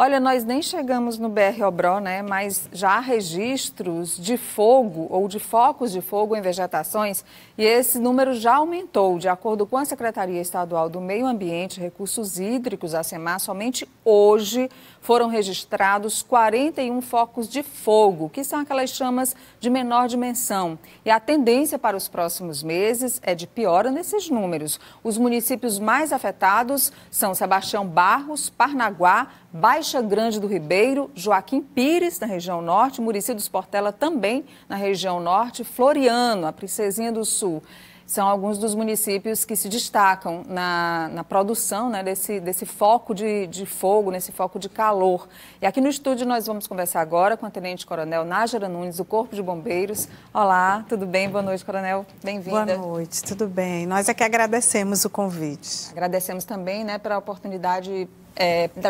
Olha, nós nem chegamos no BR-Obró, né? Mas já há registros de fogo ou de focos de fogo em vegetações e esse número já aumentou. De acordo com a Secretaria Estadual do Meio Ambiente e Recursos Hídricos, a SEMAR, somente hoje foram registrados 41 focos de fogo, que são aquelas chamas de menor dimensão. E a tendência para os próximos meses é de piora nesses números. Os municípios mais afetados são Sebastião Barros, Parnaguá, Baixa Grande do Ribeiro, Joaquim Pires, na região norte, Murici dos Portela também na região norte, Floriano, a Princesinha do Sul. São alguns dos municípios que se destacam na produção, né, desse foco de fogo, nesse foco de calor. E aqui no estúdio nós vamos conversar agora com a Tenente Coronel Nájera Nunes, do Corpo de Bombeiros. Olá, tudo bem? Boa noite, Coronel. Bem-vinda. Boa noite, tudo bem. Nós é que agradecemos o convite. Agradecemos também, né, pela oportunidade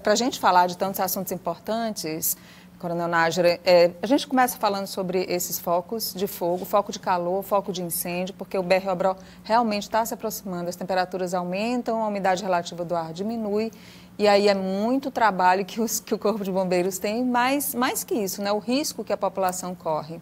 para a gente falar de tantos assuntos importantes. Coronel Nájera, a gente começa falando sobre esses focos de fogo, foco de calor, foco de incêndio, porque o BR-Obró realmente está se aproximando, as temperaturas aumentam, a umidade relativa do ar diminui, e aí é muito trabalho que o Corpo de Bombeiros tem, mais que isso, né, o risco que a população corre.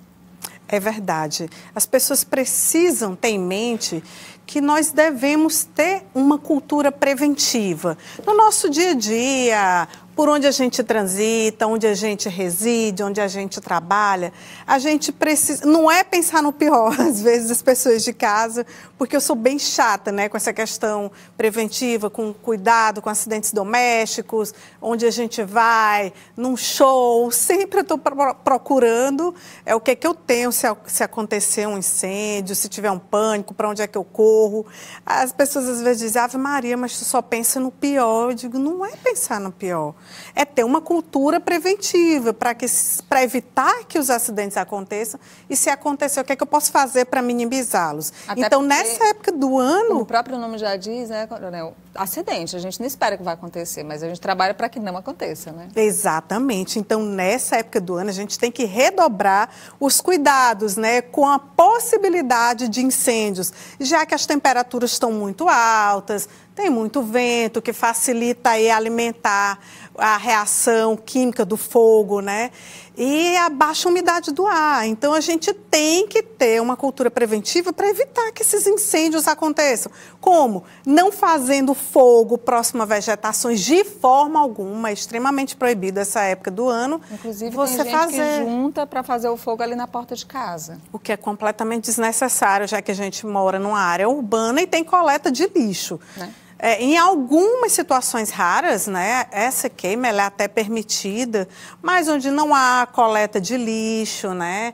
É verdade. As pessoas precisam ter em mente que nós devemos ter uma cultura preventiva. No nosso dia a dia, por onde a gente transita, onde a gente reside, onde a gente trabalha, a gente precisa... Não é pensar no pior, às vezes, as pessoas de casa, porque eu sou bem chata, né, com essa questão preventiva, com cuidado com acidentes domésticos, onde a gente vai, num show, sempre eu estou procurando o que é que eu tenho se acontecer um incêndio, se tiver um pânico, para onde é que eu corro. As pessoas às vezes dizem, Ave Maria, mas tu só pensa no pior. Eu digo, não é pensar no pior. É ter uma cultura preventiva para evitar que os acidentes aconteçam e, se acontecer, o que é que eu posso fazer para minimizá-los? Então, nessa época do ano... Como o próprio nome já diz, né, Coronel? Acidente, a gente não espera que vai acontecer, mas a gente trabalha para que não aconteça, né? Exatamente. Então, nessa época do ano, a gente tem que redobrar os cuidados, né, com a possibilidade de incêndios, já que as temperaturas estão muito altas, tem muito vento, que facilita aí alimentar a reação química do fogo, né? E a baixa umidade do ar. Então, a gente tem que ter uma cultura preventiva para evitar que esses incêndios aconteçam. Como? Não fazendo fogo próximo a vegetações de forma alguma. É extremamente proibido essa época do ano. Inclusive, tem gente que junta para fazer o fogo ali na porta de casa. O que é completamente desnecessário, já que a gente mora numa área urbana e tem coleta de lixo. Né? Em algumas situações raras, né, essa queima ela é até permitida, mas onde não há coleta de lixo, né,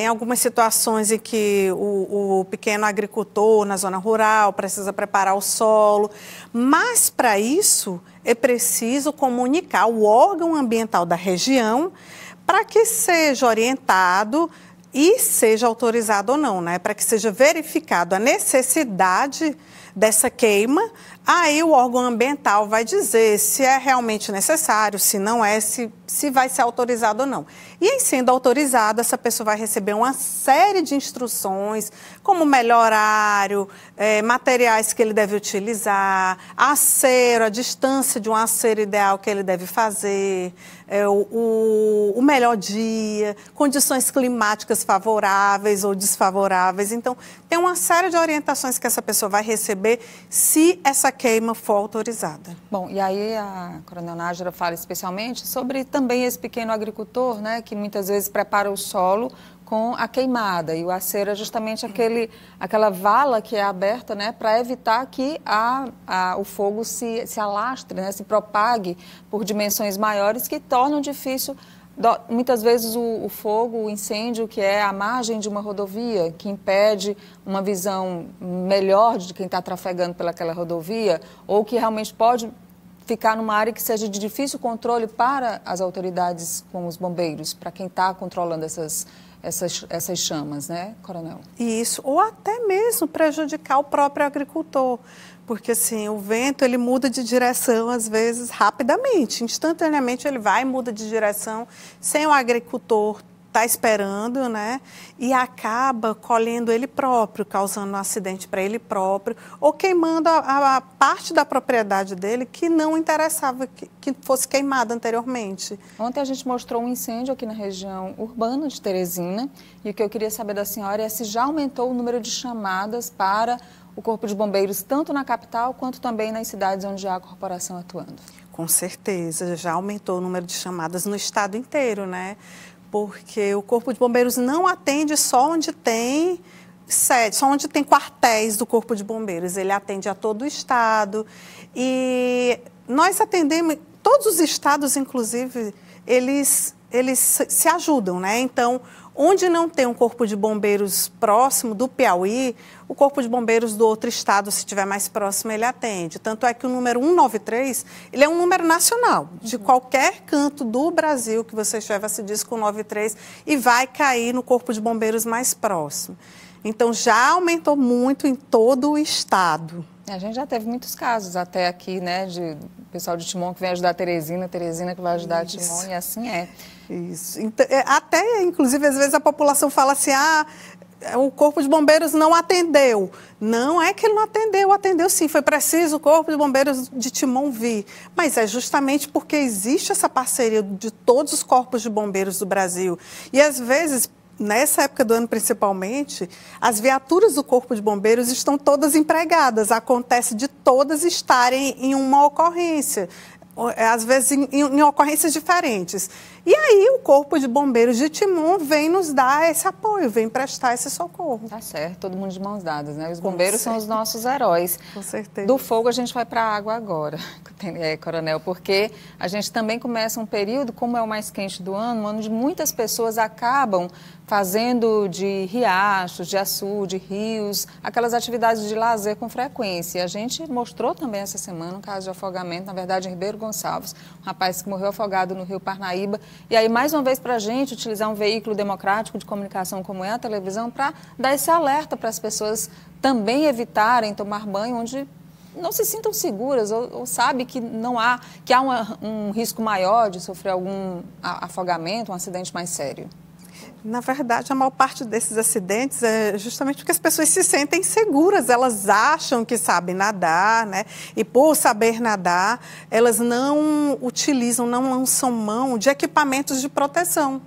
em algumas situações em que o pequeno agricultor na zona rural precisa preparar o solo, mas para isso é preciso comunicar o órgão ambiental da região para que seja orientado e seja autorizado ou não, né, para que seja verificado a necessidade dessa queima, aí o órgão ambiental vai dizer se é realmente necessário, se não é, se vai ser autorizado ou não. E em sendo autorizado, essa pessoa vai receber uma série de instruções, como melhor horário, materiais que ele deve utilizar, acero, a distância de um acero ideal que ele deve fazer, o melhor dia, condições climáticas favoráveis ou desfavoráveis. Então, tem uma série de orientações que essa pessoa vai receber se essa queima for autorizada. Bom, e aí a Coronel Nájera fala especialmente sobre também esse pequeno agricultor, né, que muitas vezes prepara o solo com a queimada, e o acero é justamente aquela vala que é aberta, né, para evitar que o fogo se alastre, né, se propague por dimensões maiores que tornam difícil. Muitas vezes o fogo, o incêndio, que é a margem de uma rodovia, que impede uma visão melhor de quem está trafegando pelaquela rodovia, ou que realmente pode ficar numa área que seja de difícil controle para as autoridades, como os bombeiros, para quem está controlando essas chamas, né, Coronel? Isso, ou até mesmo prejudicar o próprio agricultor, porque assim, o vento ele muda de direção às vezes rapidamente, instantaneamente ele vai e muda de direção, sem o agricultor está esperando, né? E acaba colhendo ele próprio, causando um acidente para ele próprio, ou queimando a parte da propriedade dele que não interessava que fosse queimada anteriormente. Ontem a gente mostrou um incêndio aqui na região urbana de Teresina, e o que eu queria saber da senhora é se já aumentou o número de chamadas para o Corpo de Bombeiros, tanto na capital quanto também nas cidades onde há a corporação atuando. Com certeza, já aumentou o número de chamadas no estado inteiro, né? Porque o Corpo de Bombeiros não atende só onde tem sede, só onde tem quartéis do Corpo de Bombeiros. Ele atende a todo o estado e nós atendemos, todos os estados, inclusive, eles se ajudam, né? Então, onde não tem um Corpo de Bombeiros próximo do Piauí, o Corpo de Bombeiros do outro estado, se estiver mais próximo, ele atende. Tanto é que o número 193, ele é um número nacional. De qualquer canto do Brasil que você estiver, se diz com 93 e vai cair no Corpo de Bombeiros mais próximo. Então, já aumentou muito em todo o estado. A gente já teve muitos casos até aqui, né, de pessoal de Timon que vem ajudar a Teresina que vai ajudar a Timon, e assim é. Isso. Então, até, inclusive, às vezes a população fala assim, o Corpo de Bombeiros não atendeu. Não é que ele não atendeu, atendeu sim. Foi preciso o Corpo de Bombeiros de Timon vir. Mas é justamente porque existe essa parceria de todos os corpos de bombeiros do Brasil. E, às vezes, nessa época do ano principalmente, as viaturas do Corpo de Bombeiros estão todas empregadas. Acontece de todas estarem em uma ocorrência, às vezes em ocorrências diferentes. E aí o Corpo de Bombeiros de Timon vem nos dar esse apoio, vem prestar esse socorro. Tá certo, todo mundo de mãos dadas, né? Os bombeiros são os nossos heróis. Com certeza. Do fogo a gente vai para a água agora, Coronel, porque a gente também começa um período, como é o mais quente do ano, onde muitas pessoas acabam fazendo de riachos, de açude, rios, aquelas atividades de lazer com frequência. A gente mostrou também essa semana um caso de afogamento, na verdade, em Ribeiro Gonçalves, um rapaz que morreu afogado no Rio Parnaíba. E aí, mais uma vez, para a gente utilizar um veículo democrático de comunicação como é a televisão, para dar esse alerta para as pessoas também evitarem tomar banho onde não se sintam seguras ou sabe que há um risco maior de sofrer algum afogamento, um acidente mais sério. Na verdade, a maior parte desses acidentes é justamente porque as pessoas se sentem seguras, elas acham que sabem nadar, né? E por saber nadar, elas não utilizam, não lançam mão de equipamentos de proteção,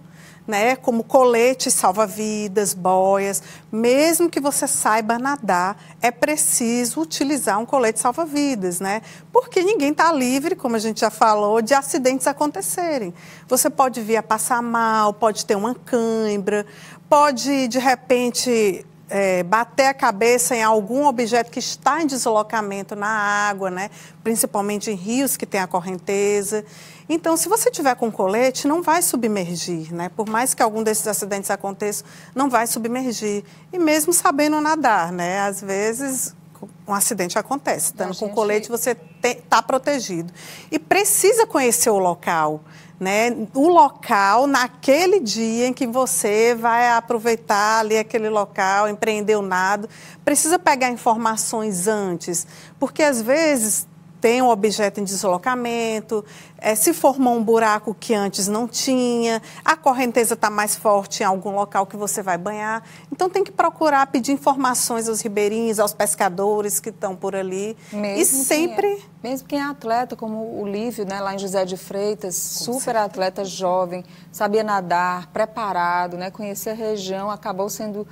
né? Como colete salva-vidas, boias. Mesmo que você saiba nadar, é preciso utilizar um colete salva-vidas, né? Porque ninguém está livre, como a gente já falou, de acidentes acontecerem. Você pode vir a passar mal, pode ter uma cãibra, pode, de repente, bater a cabeça em algum objeto que está em deslocamento na água, né? Principalmente em rios que tem a correnteza. Então, se você tiver com colete, não vai submergir, né? Por mais que algum desses acidentes aconteçam, não vai submergir. E mesmo sabendo nadar, né? Às vezes, um acidente acontece. Estando com colete, você está protegido. E precisa conhecer o local, né? O local, naquele dia em que você vai aproveitar ali aquele local, empreender o nado, precisa pegar informações antes, porque às vezes tem um objeto em deslocamento, se formou um buraco que antes não tinha, a correnteza está mais forte em algum local que você vai banhar. Então, tem que procurar pedir informações aos ribeirinhos, aos pescadores que estão por ali. Mesmo quem é atleta, como o Lívio, né, lá em José de Freitas, super atleta jovem, sabia nadar, preparado, né, conhecia a região, acabou sendo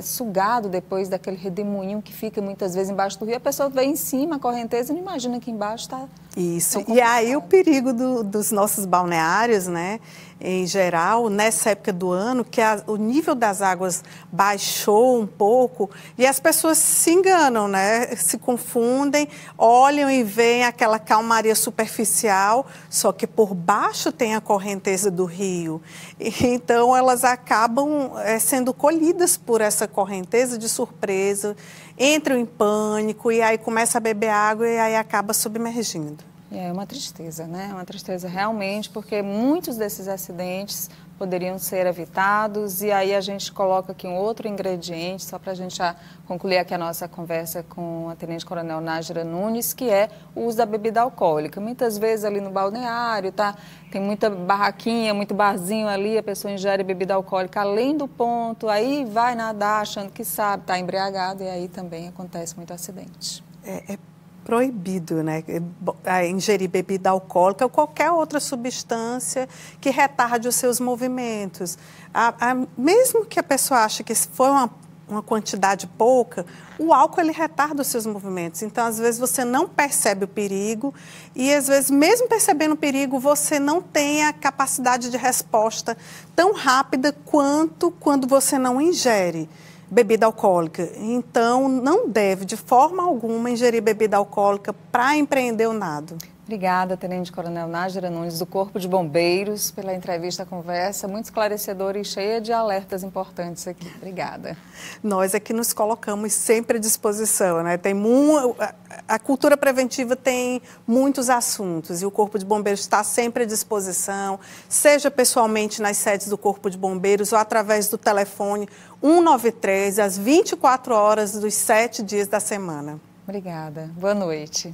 sugado depois daquele redemoinho que fica muitas vezes embaixo do rio. A pessoa vem em cima, a correnteza, e não imagina que embaixo está... Isso, e aí o perigo dos nossos balneários, né, em geral, nessa época do ano, que o nível das águas baixou um pouco e as pessoas se enganam, né, se confundem, olham e veem aquela calmaria superficial, só que por baixo tem a correnteza do rio. E, então, elas acabam sendo colhidas por essa correnteza de surpresa, entram em pânico e aí começa a beber água e aí acaba submergindo. É uma tristeza, né? É uma tristeza realmente, porque muitos desses acidentes poderiam ser evitados, e aí a gente coloca aqui um outro ingrediente, só para a gente já concluir aqui a nossa conversa com a Tenente Coronel Nájera Nunes, que é o uso da bebida alcoólica. Muitas vezes ali no balneário, tem muita barraquinha, muito barzinho ali, a pessoa ingere bebida alcoólica além do ponto, aí vai nadar achando que sabe, está embriagado, e aí também acontece muito acidente. É proibido, né, ingerir bebida alcoólica ou qualquer outra substância que retarde os seus movimentos. Mesmo que a pessoa ache que for uma quantidade pouca, o álcool ele retarda os seus movimentos. Então, às vezes, você não percebe o perigo e, às vezes, mesmo percebendo o perigo, você não tem a capacidade de resposta tão rápida quanto quando você não ingere bebida alcoólica. Então, não deve, de forma alguma, ingerir bebida alcoólica para empreender o nado. Obrigada, Tenente Coronel Nájera Nunes, do Corpo de Bombeiros, pela entrevista, conversa muito esclarecedora e cheia de alertas importantes aqui. Obrigada. Nós aqui nos colocamos sempre à disposição, né? A cultura preventiva tem muitos assuntos e o Corpo de Bombeiros está sempre à disposição, seja pessoalmente nas sedes do Corpo de Bombeiros ou através do telefone 193, às 24 horas dos 7 dias da semana. Obrigada. Boa noite.